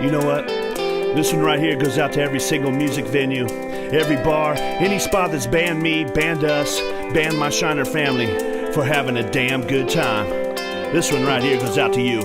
You know what? This one right here goes out to every single music venue, every bar, any spot that's banned me, banned us, banned my Shiner family for having a damn good time. This one right here goes out to you.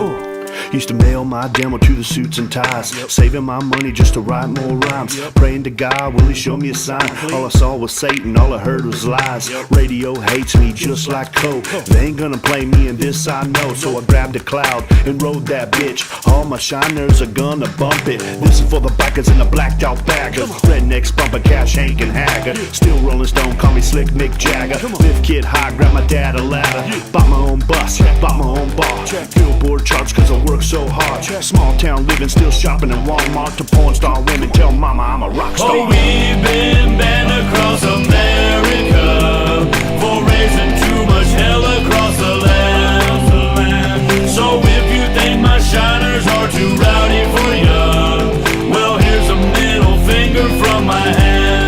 Ooh. Used to mail my demo to the suits and ties, saving my money just to write more rhymes, praying to God, will he show me a sign? All I saw was Satan, all I heard was lies. Radio hates me just like coke. They ain't gonna play me in this, I know. So I grabbed a cloud and rode that bitch. All my Shiners are gonna bump it. This is for the bikers in the blacked out baggers, rednecks bumping Cash, Hank and Hagger. Still Rolling Stone, call me Slick Mick Jagger. Live kid high, grab my dad a ladder. Bought my own bus, bought my own bar. Billboard charts cause I work so hard. Small town living, still shopping in Walmart. To porn star women, tell mama I'm a rock star. Oh, we've been banned across America for raising too much hell across the land. So if you think my Shiners are too rowdy for ya, well, here's a middle finger from my hand.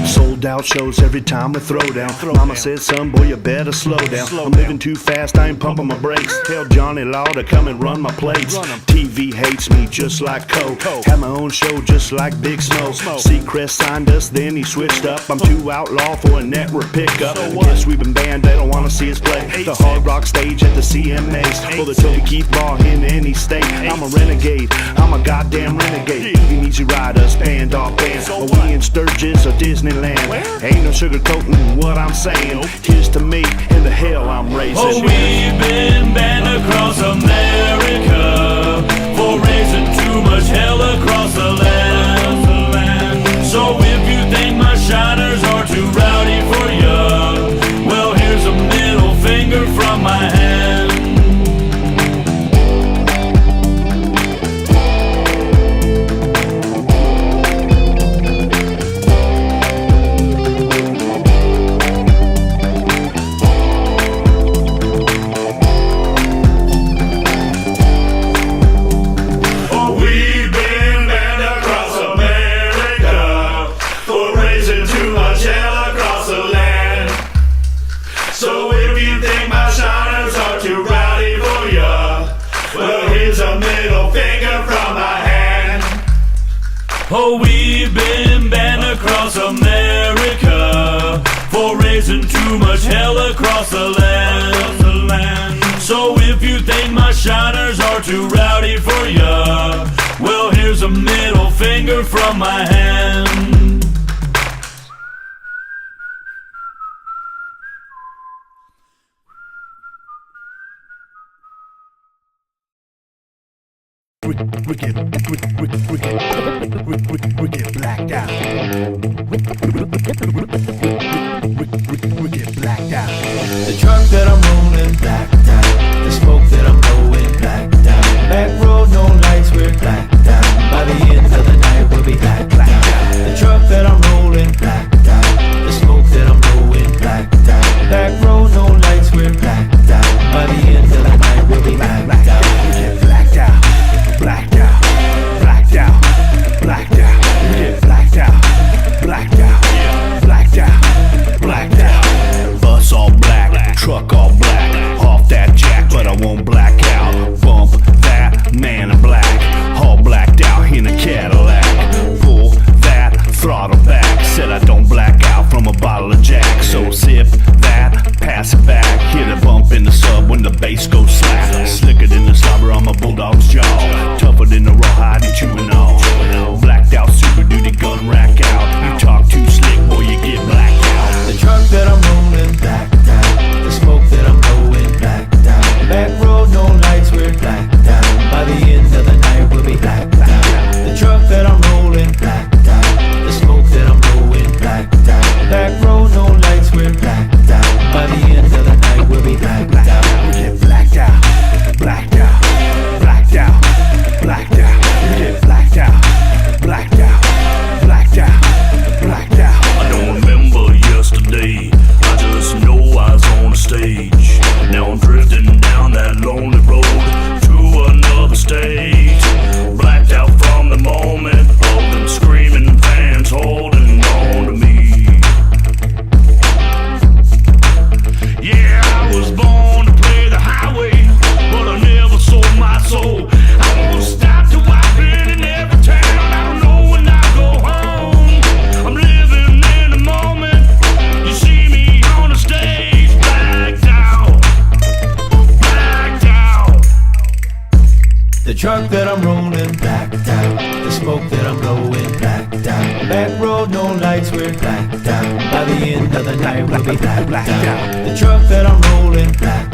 Sold out shows every time we throw down. Mama said, son, boy, you better slow down. I'm living too fast, I ain't pumping my brakes. Tell Johnny Law to come and run my plates. TV hates me just like Coke. Had my own show just like Big Smoke. Seacrest signed us, then he switched up. I'm too outlaw for a network pickup. Guess we've been banned, they don't wanna see us play the Hard Rock stage at the CMAs or the Toby Keith bar in any state. I'm a renegade, I'm a goddamn renegade. Even Easy Riders, band off band. But we in Sturgis or Disneyland. Ain't no sugarcoating what I'm saying. Here's to me and the hell I'm raising. Oh, we've been banned across America for raising too much hell across the land. So if you think my Shiners are too rowdy for ya, well, here's a middle finger from my hand. Oh, we've been banned across America for raising too much hell across the land. So if you think my Shiners are too rowdy for ya, well, here's a middle finger from my hand. We get blacked out. We get blacked out. The truck that I'm rolling, blacked out. The smoke that I'm blowing, blacked out. Back road, no lights, we're blacked out. By the end of the night, we'll be blacked out. The truck that I'm rolling, blacked out. The smoke that I'm blowing, blacked out. Back road, no lights, we're blacked out. By the end of the night, we'll be blacked out. We get blacked out. Blacked out, blacked out, blacked out. We get smoke that I'm blowing blacked out. Back road, no lights, we're blacked out. By the end of the night we'll be blacked out. The truck that I'm rolling blacked